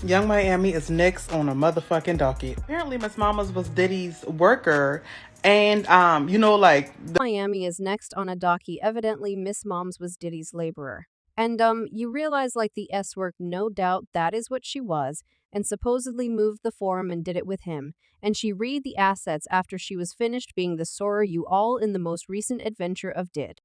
Young Miami is next on a motherfucking docket. Apparently, Miss Mamas was Diddy's worker, and like Miami is next on a docky. Evidently, Miss Moms was Diddy's laborer. And you realize like the S work, no doubt that is what she was, and supposedly moved the forum and did it with him. And she read the assets after she was finished being the sorer you all in the most recent adventure of Did.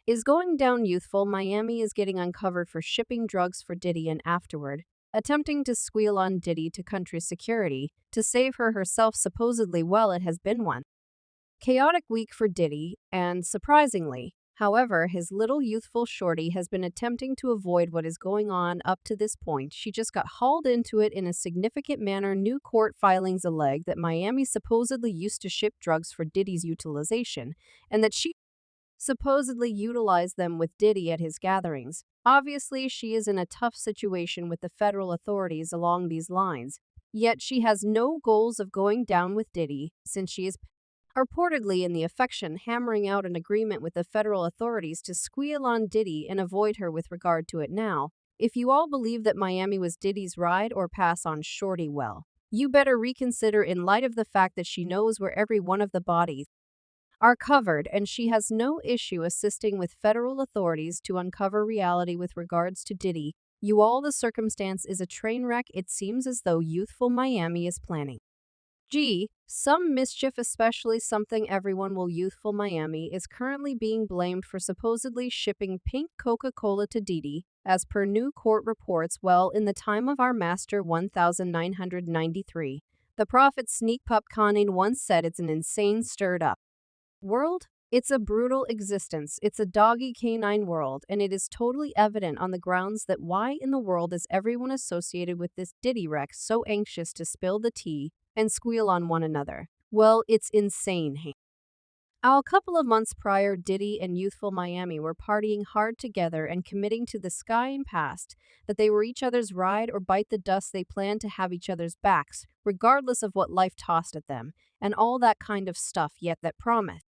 Is going down youthful. Miami is getting uncovered for shipping drugs for Diddy and afterward, attempting to squeal on Diddy to country security to save her herself supposedly. Well, it has been one chaotic week for Diddy, and surprisingly, however, his little youthful shorty has been attempting to avoid what is going on up to this point. She just got hauled into it in a significant manner. New court filings allege that Miami supposedly used to ship drugs for Diddy's utilization, and that she supposedly utilized them with Diddy at his gatherings. Obviously, she is in a tough situation with the federal authorities along these lines, yet she has no goals of going down with Diddy since she is reportedly in the affection hammering out an agreement with the federal authorities to squeal on Diddy and avoid her with regard to it now. If you all believe that Miami was Diddy's ride or pass on Shorty, well, you better reconsider in light of the fact that she knows where every one of the bodies are covered and she has no issue assisting with federal authorities to uncover reality with regards to Diddy. You all, the circumstance is a train wreck. It seems as though youthful Miami is planning some mischief, especially something everyone will. Youthful Miami is currently being blamed for supposedly shipping pink Coca-Cola to Diddy, as per new court reports. Well, in the time of our master 1993, the prophet Sneak Pup Conning once said it's an insane stirred up world. It's a brutal existence. It's a doggy canine world, and it is totally evident on the grounds that why in the world is everyone associated with this Diddy wreck so anxious to spill the tea and squeal on one another? Well, it's insane. A couple of months prior, Diddy and youthful Miami were partying hard together and committing to the sky and past that they were each other's ride or bite the dust. They planned to have each other's backs, regardless of what life tossed at them, and all that kind of stuff. Yet that promise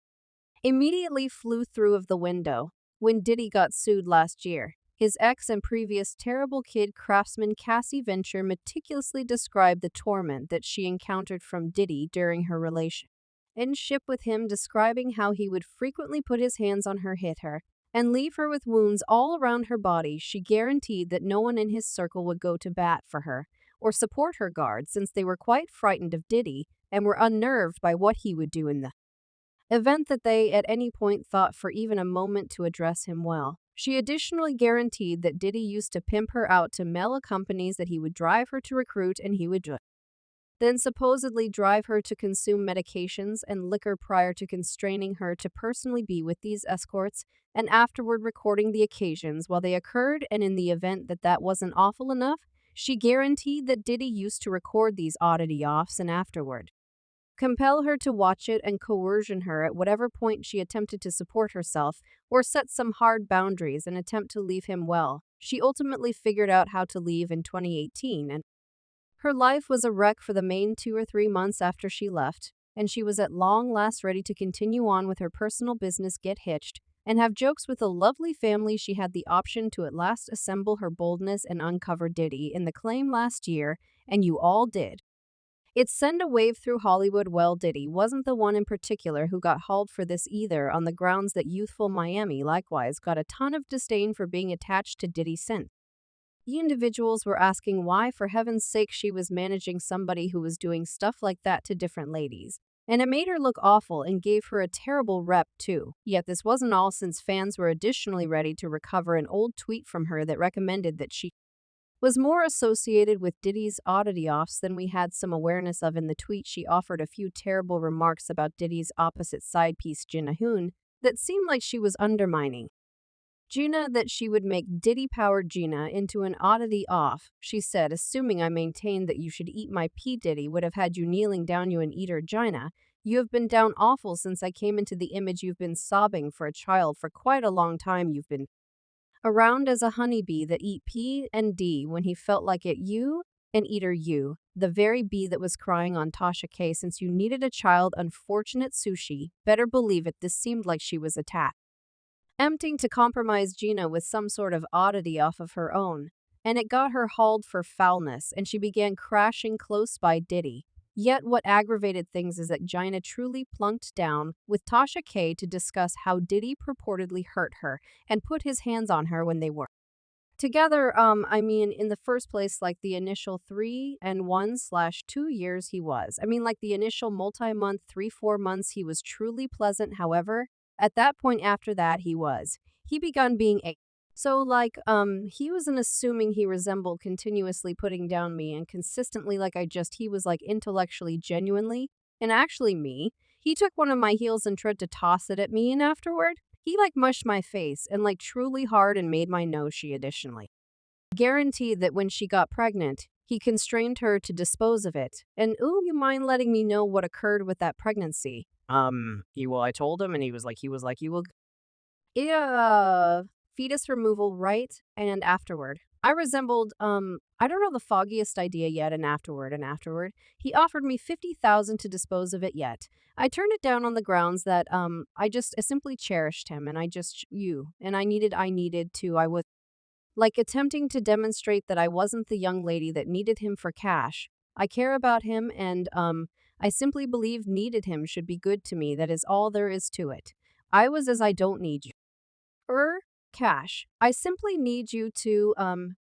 immediately flew through of the window when Diddy got sued last year. His ex and previous terrible kid craftsman Cassie Venture meticulously described the torment that she encountered from Diddy during her relationship with him, describing how he would frequently put his hands on her, hit her, and leave her with wounds all around her body. She guaranteed that no one in his circle would go to bat for her or support her guard since they were quite frightened of Diddy and were unnerved by what he would do in the event that they at any point thought for even a moment to address him well. She additionally guaranteed that Diddy used to pimp her out to male companies that he would drive her to recruit, and he would then supposedly drive her to consume medications and liquor prior to constraining her to personally be with these escorts and afterward recording the occasions while they occurred. And in the event that that wasn't awful enough, she guaranteed that Diddy used to record these oddity offs and afterward compel her to watch it and coercion her at whatever point she attempted to support herself or set some hard boundaries and attempt to leave him. Well, she ultimately figured out how to leave in 2018, and her life was a wreck for the main 2 or 3 months after she left, and she was at long last ready to continue on with her personal business, get hitched, and have jokes with a lovely family. She had the option to at last assemble her boldness and uncover Diddy in the claim last year, and you all did. It's send a wave through Hollywood. Well, Diddy wasn't the one in particular who got hauled for this either, on the grounds that youthful Miami likewise got a ton of disdain for being attached to Diddy since the individuals were asking why for heaven's sake she was managing somebody who was doing stuff like that to different ladies. And it made her look awful and gave her a terrible rep too. Yet this wasn't all, since fans were additionally ready to recover an old tweet from her that recommended that she was more associated with Diddy's oddity offs than we had some awareness of. In the tweet, she offered a few terrible remarks about Diddy's opposite side piece, Gina Huynh, that seemed like she was undermining Gina, that she would make Diddy-powered Gina into an oddity off. She said, assuming I maintained that you should eat my P. Diddy would have had you kneeling down, you and eat her Gina. You have been down awful since I came into the image. You've been sobbing for a child for quite a long time. You've been around as a honeybee that eat P and D when he felt like it. You and eater, you, the very bee that was crying on Tasha K since you needed a child. Unfortunate sushi. Better believe it, this seemed like she was attacked, emptying to compromise Gina with some sort of oddity off of her own. and it got her hauled for foulness, and she began crashing close by Diddy. Yet what aggravated things is that Gina truly plunked down with Tasha K to discuss how Diddy purportedly hurt her and put his hands on her when they were together. In the first place, like the initial 3 and 1/2 years he was. Like the initial multi-month, 3, 4 months, he was truly pleasant. However, at that point after that, he begun being a he wasn't assuming he resembled continuously putting down me and consistently he was like intellectually genuinely and actually me. He took one of my heels and tried to toss it at me, and afterward, he mushed my face and truly hard and made my nose. She additionally guaranteed that when she got pregnant, he constrained her to dispose of it. And ooh, you mind letting me know what occurred with that pregnancy? I told him, and you will. Yeah, fetus removal right and afterward. I resembled, I don't know the foggiest idea yet, and afterward, he offered me 50,000 to dispose of it yet. I turned it down on the grounds that, I simply cherished him, and I needed to, I was attempting to demonstrate that I wasn't the young lady that needed him for cash. I care about him, and, I simply believe needed him should be good to me. That is all there is to it. I was as I don't need you. Cash. I simply need you to,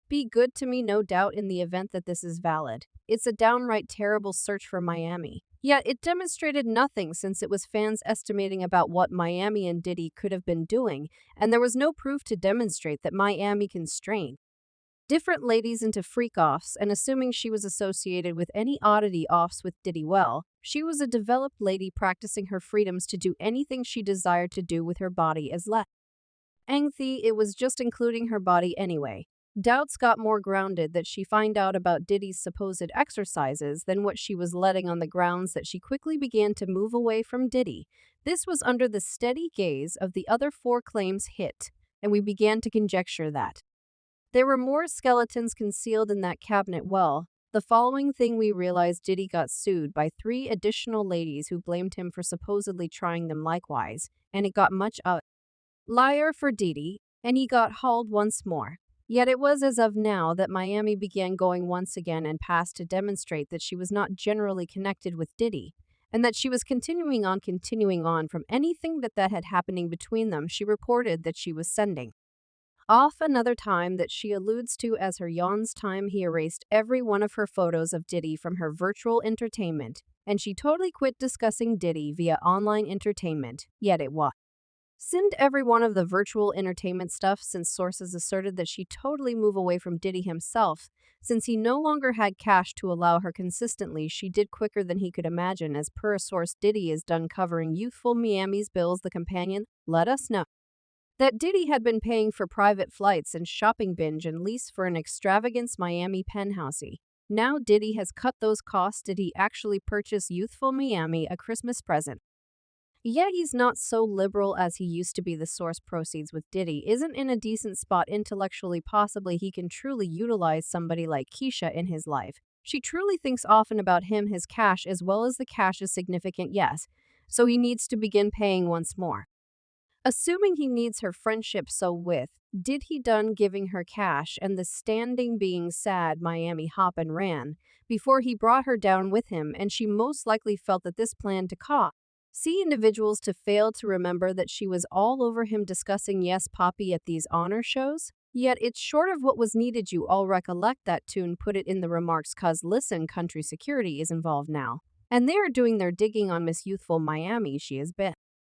be good to me, no doubt, in the event that this is valid. It's a downright terrible search for Miami. Yet it demonstrated nothing since it was fans estimating about what Miami and Diddy could have been doing, and there was no proof to demonstrate that Miami constrained different ladies into freak-offs, and assuming she was associated with any oddity-offs with Diddy. Well, she was a developed lady practicing her freedoms to do anything she desired to do with her body as left. It was just including her body anyway. Doubts got more grounded that she find out about Diddy's supposed exercises than what she was letting on the grounds that she quickly began to move away from Diddy. This was under the steady gaze of the other 4 claims hit, and we began to conjecture that there were more skeletons concealed in that cabinet. Well, the following thing we realized: Diddy got sued by 3 additional ladies who blamed him for supposedly trying them likewise, and it got much out. Liar for Diddy, and he got hauled once more. Yet it was as of now that Miami began going once again and passed to demonstrate that she was not generally connected with Diddy, and that she was continuing on from anything that had happening between them. She reported that she was sending off another time that she alludes to as her yawns time. He erased every one of her photos of Diddy from her virtual entertainment, and she totally quit discussing Diddy via online entertainment. Yet it was send every one of the virtual entertainment stuff, since sources asserted that she totally moved away from Diddy himself, since he no longer had cash to allow her consistently. She did quicker than he could imagine. As per a source, Diddy is done covering youthful Miami's bills. The companion let us know that Diddy had been paying for private flights and shopping binge and lease for an extravagance Miami penthousey. Now Diddy has cut those costs. Did he actually purchase youthful Miami a Christmas present? Yet he's not so liberal as he used to be. The source proceeds with Diddy isn't in a decent spot intellectually. Possibly he can truly utilize somebody like Keisha in his life. She truly thinks often about him, his cash, as well as the cash is significant, yes. So he needs to begin paying once more. Assuming he needs her friendship, so with did he done giving her cash and the standing being sad, Miami hop and ran before he brought her down with him, and she most likely felt that this plan to cause individuals to fail to remember that she was all over him discussing Yes Poppy at these honor shows. Yet it's short of what was needed. You all recollect that tune. Put it in the remarks, cause listen, country security is involved now, and they are doing their digging on Miss Youthful Miami. She has been